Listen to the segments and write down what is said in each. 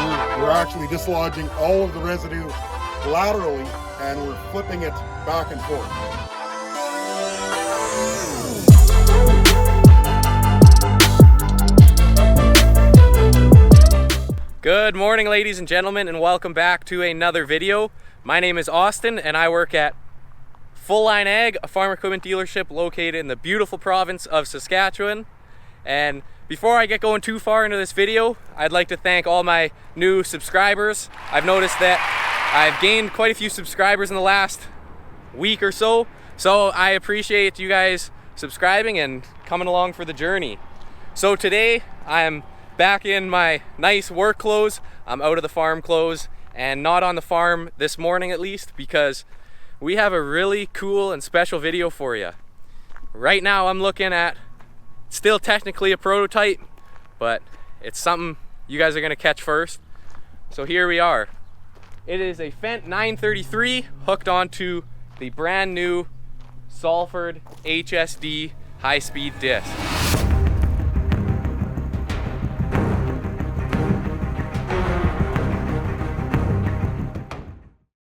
We're actually dislodging all of the residue laterally, and we're flipping it back and forth. Good morning, ladies and gentlemen, and welcome back to another video. My name is Austin, and I work at Full Line Ag, a farm equipment dealership located in the beautiful province of Saskatchewan. And before I get going too far into this video, I'd like to thank all my new subscribers. I've noticed that I've gained quite a few subscribers in the last week or so, so I appreciate you guys subscribing and coming along for the journey. So today I'm back in my nice work clothes. I'm out of the farm clothes and not on the farm this morning, at least, because we have a really cool and special video for you. Right now I'm looking at still technically a prototype, but it's something you guys are gonna catch first. So here we are. It is a Fendt 933 hooked onto the brand new Salford HSD high-speed disc.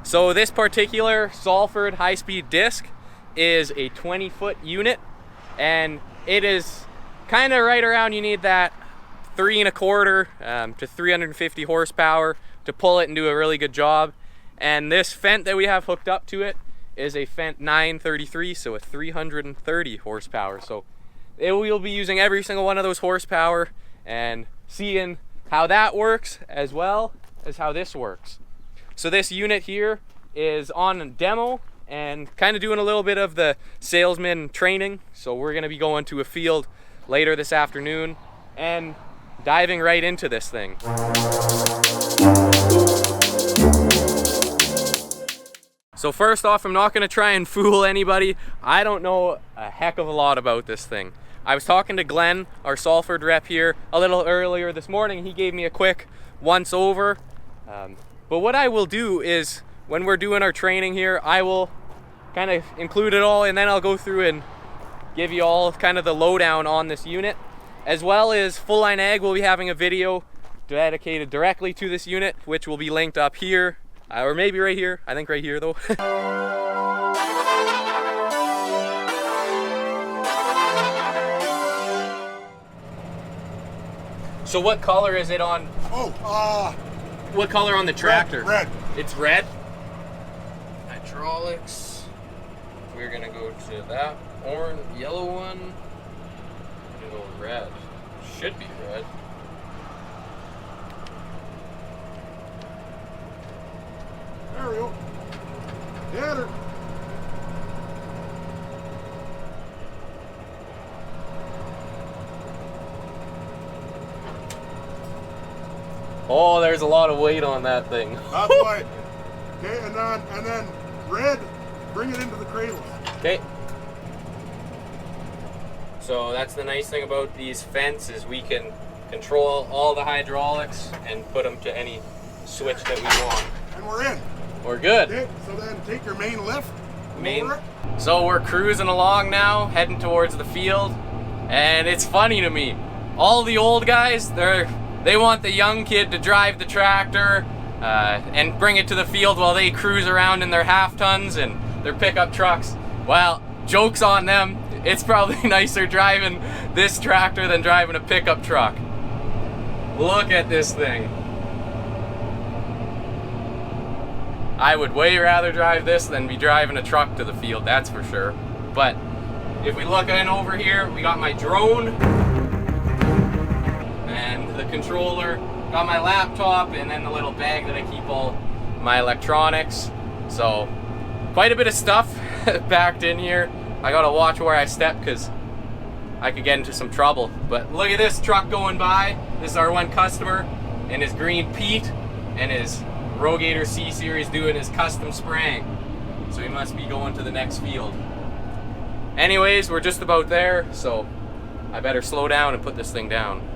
So this particular Salford high-speed disc is a 20-foot unit, and it is kind of right around, you need that 3 1/4 to 350 horsepower to pull it and do a really good job. And this Fendt that we have hooked up to it is a Fendt 933, so a 330 horsepower. So we'll be using every single one of those horsepower and seeing how that works as well as how this works. So this unit here is on demo and kind of doing a little bit of the salesman training. So we're going to be going to a field later this afternoon and diving right into this thing. So first off, I'm not going to try and fool anybody. I don't know a heck of a lot about this thing. I was talking to Glenn, our Salford rep here, a little earlier this morning. He gave me a quick once over. But what I will do is, when we're doing our training here, I will kind of include it all, and then I'll go through and give you all kind of the lowdown on this unit. As well as Full Line Ag will be having a video dedicated directly to this unit, which will be linked up here, or maybe right here. I think right here though. So what color is it on? What color on the tractor? Red. It's red. Hydraulics. We're gonna go to that orange, yellow one. We're gonna go red. Should be red. There we go. Get her. Oh, there's a lot of weight on that thing. That's why. Okay, and then red, bring it into the cradles. Okay. So that's the nice thing about these Fendts, is we can control all the hydraulics and put them to any switch that we want. And we're in. We're good. Okay, so then take your main lift. So we're cruising along now, heading towards the field, and it's funny to me. All the old guys, they want the young kid to drive the tractor and bring it to the field while they cruise around in their half tons and their pickup trucks. Well, joke's on them. It's probably nicer driving this tractor than driving a pickup truck. Look at this thing. I would way rather drive this than be driving a truck to the field, that's for sure. But if we look in over here, we got my drone and the controller, got my laptop, and then the little bag that I keep all my electronics. So quite a bit of stuff packed in here. I gotta watch where I step because I could get into some trouble. But look at this truck going by. This is our one customer and his green Pete and his Rogator C-Series doing his custom spraying. So he must be going to the next field. Anyways, we're just about there, so I better slow down and put this thing down.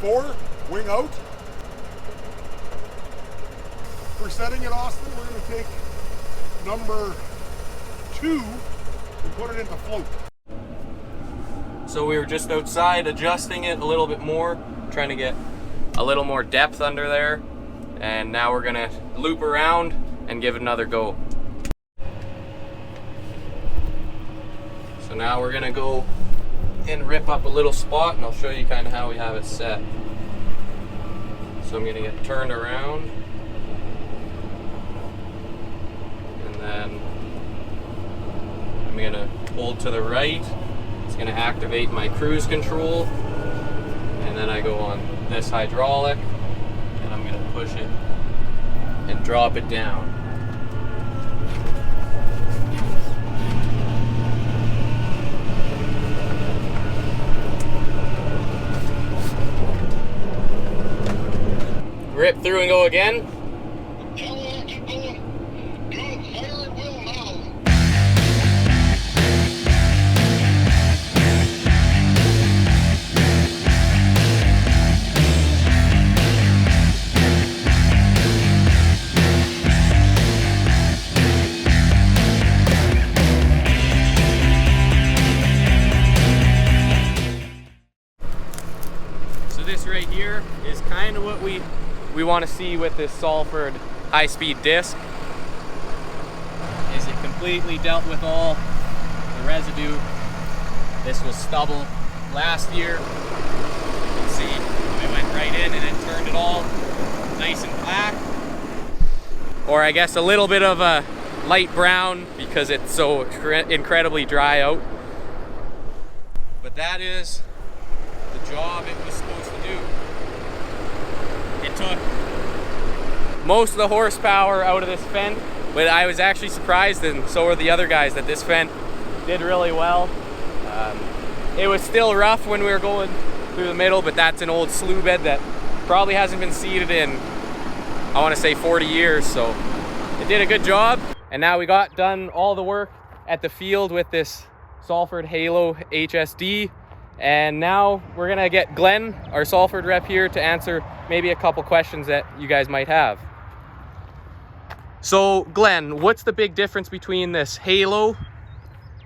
4, wing out. For setting it, Austin, we're going to take number 2 and put it into float. So we were just outside adjusting it a little bit more, trying to get a little more depth under there. And now we're gonna loop around and give it another go. So now we're gonna go and rip up a little spot, and I'll show you kind of how we have it set. So I'm gonna get turned around, and then I'm gonna hold to the right. It's gonna activate my cruise control, and then I go on this hydraulic, and I'm gonna push it and drop it down. Rip through and go again. Yeah, keep going. Good. Fire at will now. So this right here is kind of what we want to see with this Salford high-speed disc. Is it completely dealt with all the residue. This was stubble last year. You can see we went right in and it turned it all nice and black. Or I guess a little bit of a light brown because it's so incredibly dry out. But that is the job it was supposed to do. It took most of the horsepower out of this Fendt, but I was actually surprised, and so were the other guys, that this Fendt did really well. It was still rough when we were going through the middle, but that's an old slough bed that probably hasn't been seeded in, I want to say 40 years, so it did a good job. And now we got done all the work at the field with this Salford HALO HSD. And now we're gonna get Glenn, our Salford rep here, to answer maybe a couple questions that you guys might have. So Glenn, what's the big difference between this HALO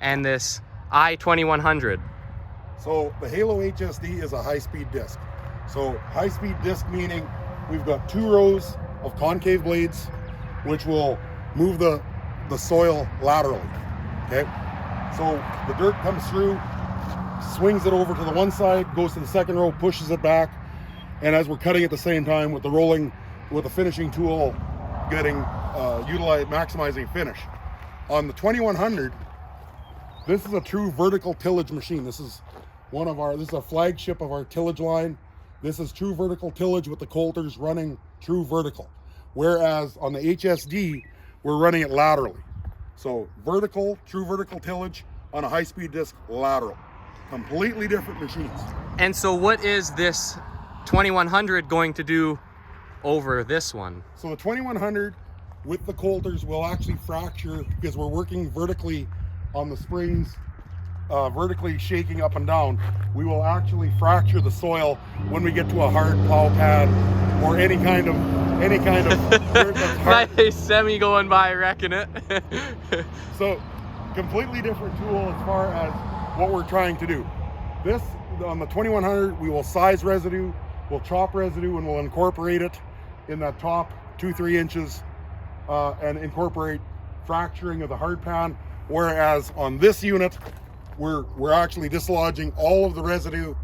and this i2100? So the HALO HSD is a high-speed disc. So high-speed disc meaning we've got 2 rows of concave blades which will move the soil laterally, okay? So the dirt comes through, swings it over to the one side, goes to the second row, pushes it back, and as we're cutting at the same time with the rolling, with the finishing tool, getting maximizing finish. On the 2100, this is a true vertical tillage machine. This is a flagship of our tillage line. This is true vertical tillage with the coulters running true vertical. Whereas on the HSD, we're running it laterally. So vertical, true vertical tillage on a high-speed disc, lateral. Completely different machines. And so what is this 2100 going to do over this one? So the 2100 with the coulters will actually fracture, because we're working vertically on the springs, vertically shaking up and down. We will actually fracture the soil when we get to a hard plow pad or any kind of dirt that's hard. Nice semi going by, wrecking it. So completely different tool as far as what we're trying to do. This, on the 2100, we will size residue, we'll chop residue, and we'll incorporate it in that top 2-3 inches and incorporate fracturing of the hard pan. Whereas on this unit, we're actually dislodging all of the residue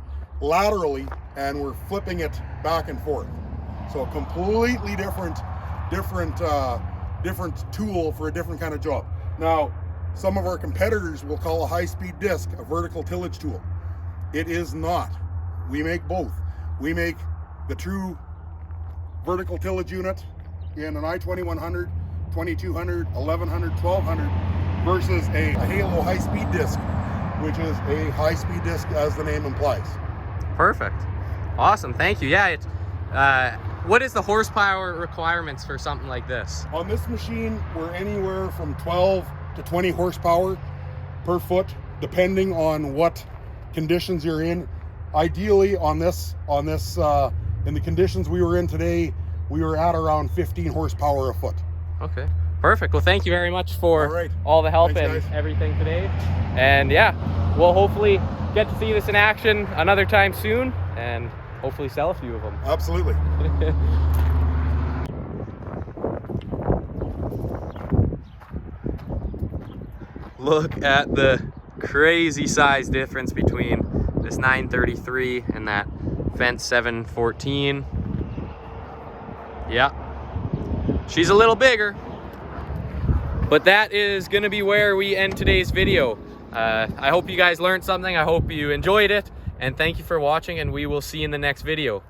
laterally and we're flipping it back and forth. So a completely different tool for a different kind of job. Now, some of our competitors will call a high-speed disc a vertical tillage tool. It is not. We make both. We make the true vertical tillage unit in an i2100, 2200, 1100, 1200 versus a HALO high-speed disc, which is a high-speed disc as the name implies. Perfect. Awesome. Thank you. Yeah. What is the horsepower requirements for something like this? On this machine, we're anywhere from 12 to 20 horsepower per foot, depending on what conditions you're in. Ideally, in the conditions we were in today, we were at around 15 horsepower a foot. Okay, perfect. Well, thank you very much for all the help. Thanks, and guys. Everything today. And yeah, we'll hopefully get to see this in action another time soon. And hopefully sell a few of them. Absolutely. Look at the crazy size difference between this 933 and that Fendt 714. Yeah, she's a little bigger, but that is gonna be where we end today's video. I hope you guys learned something. I hope you enjoyed it, and thank you for watching, and we will see you in the next video.